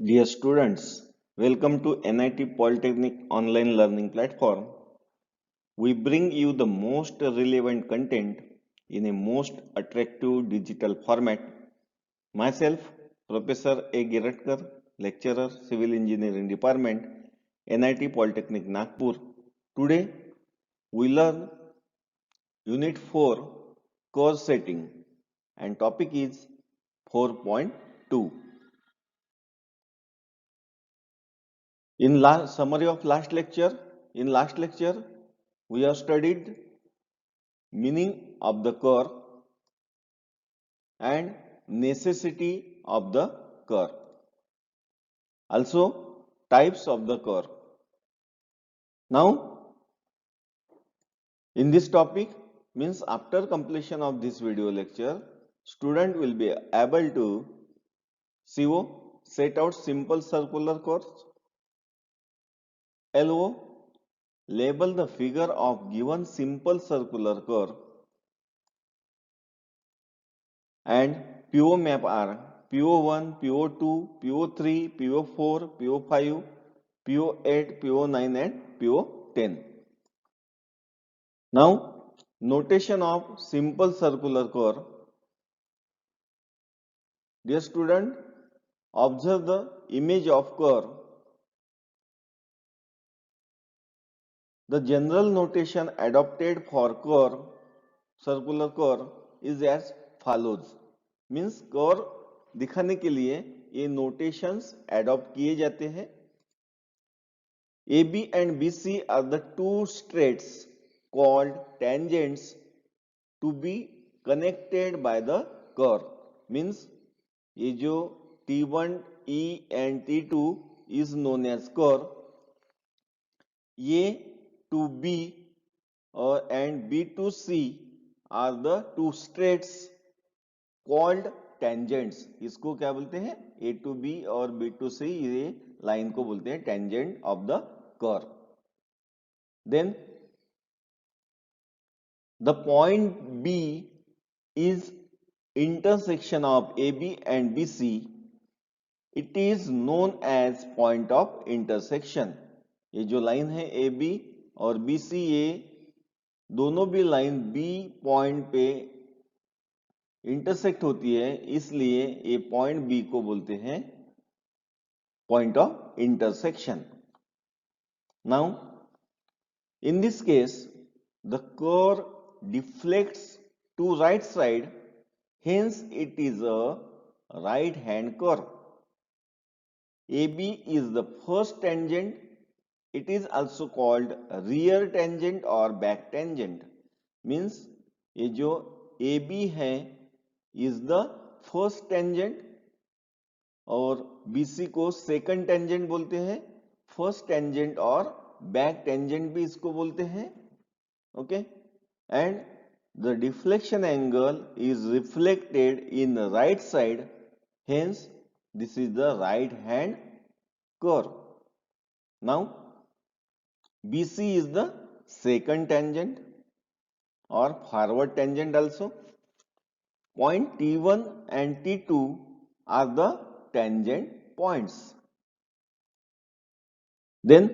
Dear students, welcome to NIT Polytechnic online learning platform. We bring you the most relevant content in a most attractive digital format. Myself, Professor A. Giratkar, lecturer, Civil Engineering Department, NIT Polytechnic Nagpur. Today, we learn Unit 4 course setting and topic is 4.2. In last summary of last lecture, we have studied meaning of the curve and necessity of the curve. Also, types of the curve. Now, in this topic, means after completion of this video lecture, student will be able to set out simple circular curves. LO label the figure of given simple circular curve and PO map are PO1, PO2, PO3, PO4, PO5, PO8, PO9 and PO10. Now, notation of simple circular curve. Dear student, observe the image of curve. The general notation adopted for curve, circular curve is as follows. Means curve दिखाने के लिए ये notations adopt किए जाते हैं. AB and BC are the two straights called tangents to be connected by the curve. Means ये जो T1E and T2 is known as curve. A to B and B to C are the two straights called tangents. इसको क्या बोलते हैं? A to B और B to C ये line को बोलते हैं tangent of the curve. Then the point B is intersection of AB and BC. It is known as point of intersection. ये जो लाइन है AB और BC ये दोनों भी लाइन B पॉइंट पे इंटरसेक्ट होती है, इसलिए ये पॉइंट B को बोलते हैं point of intersection. Now in this case the curve deflects to right side, hence it is a right hand curve. AB is the first tangent. It is also called rear tangent or back tangent. Means ये जो AB है is the first tangent और BC को second tangent बोलते हैं. First tangent और back tangent भी इसको बोलते हैं. Okay, and the deflection angle is reflected in the right side, hence this is the right hand curve. Now BC is the second tangent or forward tangent also. Point T1 and T2 are the tangent points. Then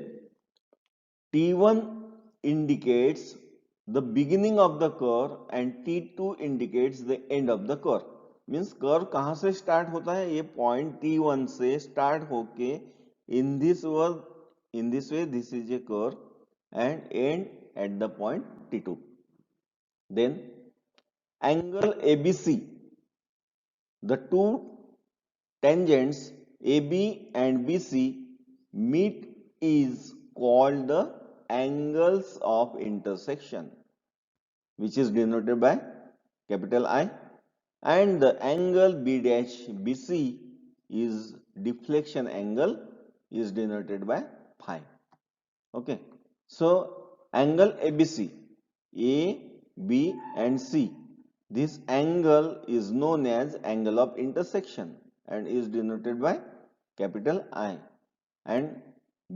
T1 indicates the beginning of the curve and T2 indicates the end of the curve. Means curve कहाँ से start होता है? ये point T1 से start होके in this way this is a curve and end at the point T2. Then angle ABC, the two tangents AB and BC meet is called the angles of intersection, which is denoted by capital I, and the angle B dash BC is deflection angle is denoted by phi. Okay, so angle ABC, A, B and C, this angle is known as angle of intersection and is denoted by capital I, and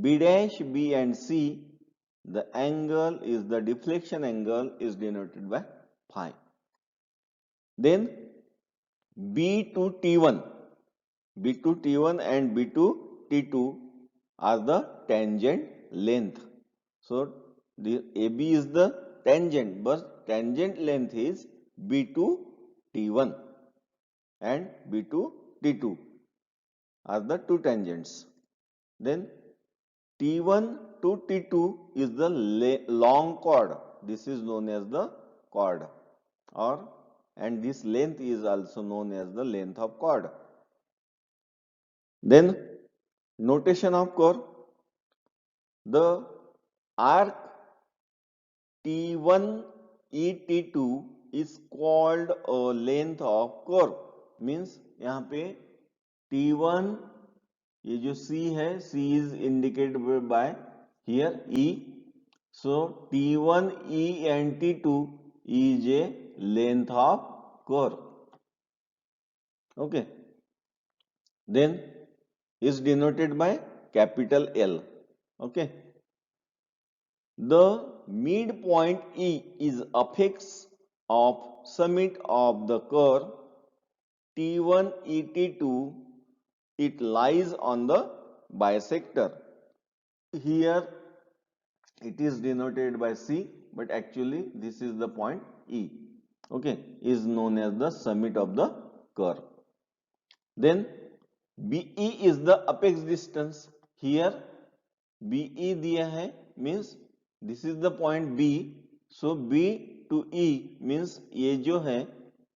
B dash B and C, the angle is the deflection angle is denoted by phi. Then B to T1, B2 T1 and B2 T2 are the tangent length. So the AB is the tangent, but tangent length is B2 T1 and B2 T2 are the two tangents. Then T1 to T2 is the long chord. This is known as the chord, and this length is also known as the length of chord. Then notation of chord, the arc T1 ET2 is called a length of curve. Means यहाँ पे T1, ये जो C है, C is indicated by here E. So T1 E and T2 is a length of curve. Okay. Then is denoted by capital L. Okay. The midpoint E is apex of summit of the curve T1 ET2. It lies on the bisector. Here it is denoted by C, but actually this is the point E. Okay, is known as the summit of the curve. Then BE is the apex distance. Here BE दिया है, means this is the point B. So B to E means ये जो है,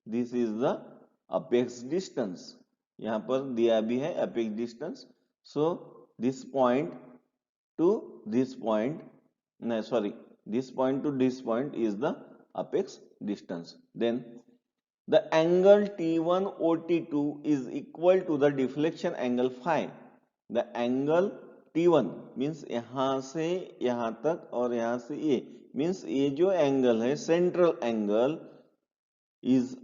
this is the apex distance. यहाँ पर दिया भी है apex distance. So this point to this point, no sorry, this point to this point is the apex distance. Then the angle T1 OT2 is equal to the deflection angle phi. The angle T1 means यहाँ से यहाँ तक और यहाँ से ये means ये जो एंगल है central angle is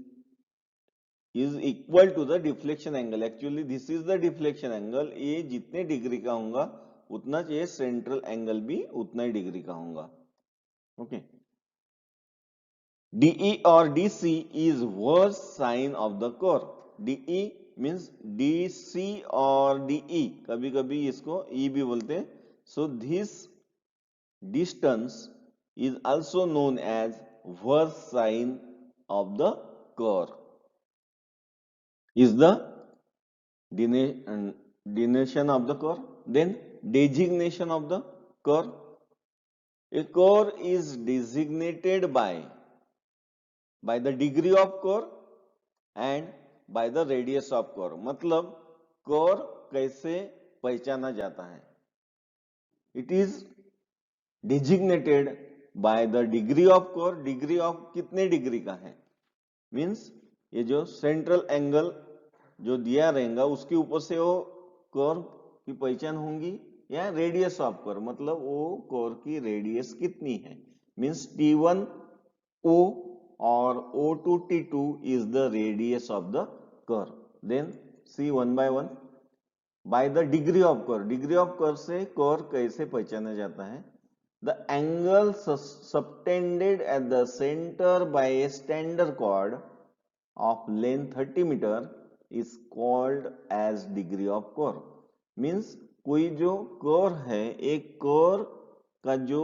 equal to the deflection angle. Actually this is the deflection angle. ये जितने डिग्री का होगा उतना ये सेंट्रल एंगल भी उतना ही डिग्री का होगा. Okay. DE or DC is verse sine of the curve. DE means DC or DE, कभी कभी इसको E भी बोलते हैं. So this distance is also known as verse sine of the curve. Is the denotation of the curve. Then designation of the curve. A curve is designated by the degree of curve and by the radius of curve. मतलब curve कैसे पहचाना जाता है? It is designated by the degree of curve. Degree of कितने degree का है? Means ये जो सेंट्रल एंगल जो दिया रहेगा उसके ऊपर से वो कर्व की पहचान होगी, या रेडियस ऑफ कर्व मतलब वो कर्व की रेडियस कितनी है. Means T1 O or O to T2 is the radius of the curve. Then see one by one. By the degree of curve. Degree of curve से curve कैसे पहचाना जाता है? The angle subtended at the center by a standard chord of length 30 meter is called as degree of curve. Means कोई जो curve है, एक curve का जो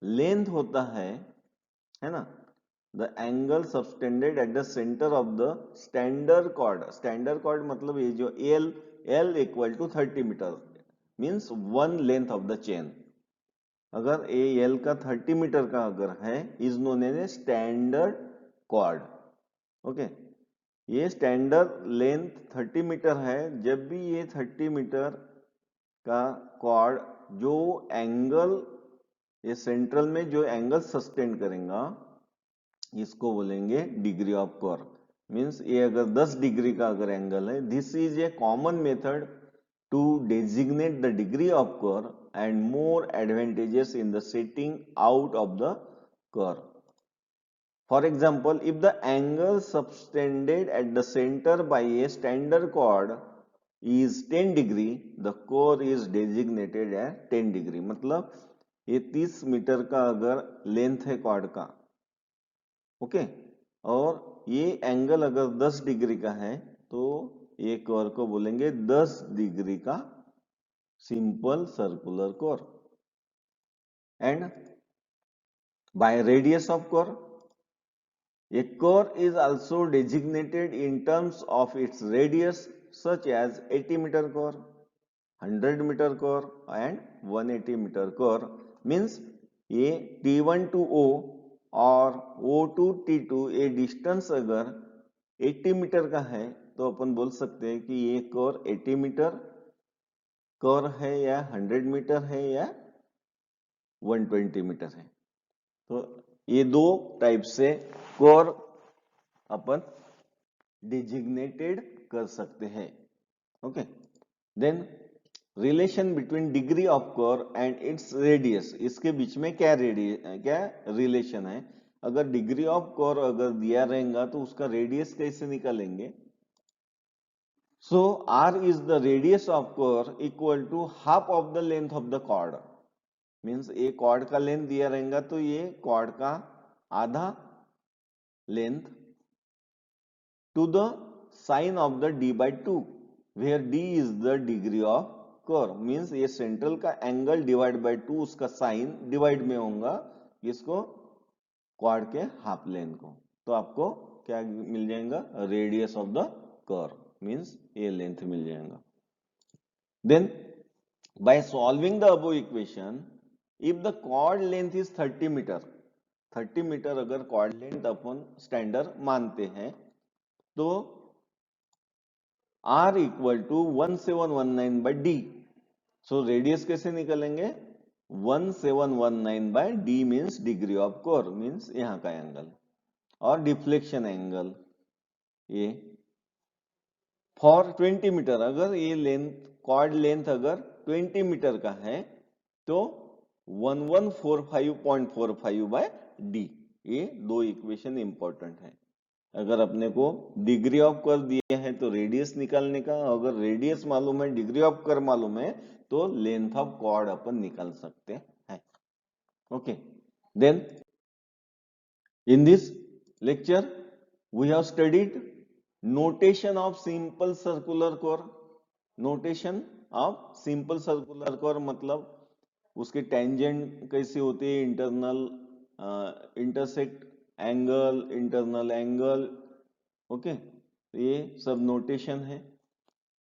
लेंथ होता है ना, the angle subtended at the center of the standard chord. Standard chord मतलब ये जो L equal to 30 meter means one length of the chain. अगर ये L का 30 मीटर का अगर है is known as a standard chord. Okay. ये स्टैंडर्ड लेंथ 30 मीटर है. जब भी ये 30 मीटर का कॉर्ड जो एंगल ये सेंट्रल में जो एंगल सस्टेन करेगा इसको बोलेंगे डिग्री ऑफ कर्व. मींस ये अगर 10 डिग्री का अगर एंगल है, this is a common method to designate the degree of curve and more advantageous in the setting out of the curve. For example, if the angle subtended at the center by a standard chord is 10 degree, the curve is designated as 10 degree. मतलब ये 30 metre का अगर length है cord का, okay, और ये angle अगर 10 degree का है तो ये कर्व को बोलेंगे 10 डिग्री का simple circular curve. And bye radius of curve, a curve is also designated in terms of its radius, such as 80-meter curve, 100-meter curve and 180-meter curve. Means ये T1 to O और O to T2 ये distance अगर 80 metre का है तो अपन बोल सकते हैं कि ये कर्व 80 मीटर कर्व है या 100 मीटर है या 120 मीटर है। तो ये दो टाइप से कर्व अपन डिजिग्नेटेड कर सकते हैं। Okay, then relation between degree of curve and its radius, इसके बीच में क्या रिलेशन है। अगर डिग्री ऑफ कर्व अगर दिया रहेगा तो उसका रेडियस कैसे निकालेंगे। So R is the radius of curve equal to half of the length of the chord. Means ये कॉर्ड का लेंथ दिया रहेगा तो ये कॉर्ड का आधा length to the sine of the d by 2, where d is the degree of curve। Means ये central का एंगल डिवाइड बाय 2 उसका साइन डिवाइड में होगा इसको क्वाड के हाफ लेंथ को, तो आपको क्या मिल जाएगा, radius of the curve, means ये लेंथ मिल जाएगा। Then by solving the above equation, if the chord length is 30 metre, 30 metre अगर कॉर्ड लेंथ अपन स्टैंडर्ड मानते हैं तो R equal to 1719 by D. So radius कैसे निकलेंगे, 1719 by D means degree of curve, means यहां का एंगल, और डिफ्लेक्शन एंगल ये फॉर 20 मीटर। अगर ये लेंथ कॉर्ड लेंथ अगर 20 मीटर का है तो 1145.45 बाय डी। ये दो इक्वेशन इंपॉर्टेंट है। अगर अपने को डिग्री ऑफ कर्व दिए हैं तो रेडियस निकालने का, अगर रेडियस मालूम है डिग्री ऑफ कर्व मालूम है तो लेंथ ऑफ कॉर्ड अपन निकाल सकते हैं। Okay, then in this lecture we have studied notation of simple circular curve. Notation of simple circular curve मतलब उसके टेंजेंट कैसे होते हैं, internal intersect angle, internal angle. Okay, ये सब नोटेशन है।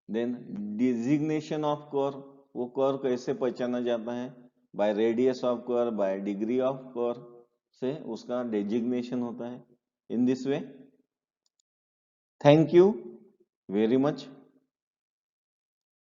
देन डिजिग्नेशन ऑफ कर्व, वो कर्व कैसे पहचाना जाता है, by radius of curve, by degree of curve से उसका डेजिग्नेशन होता है। In this way, thank you very much.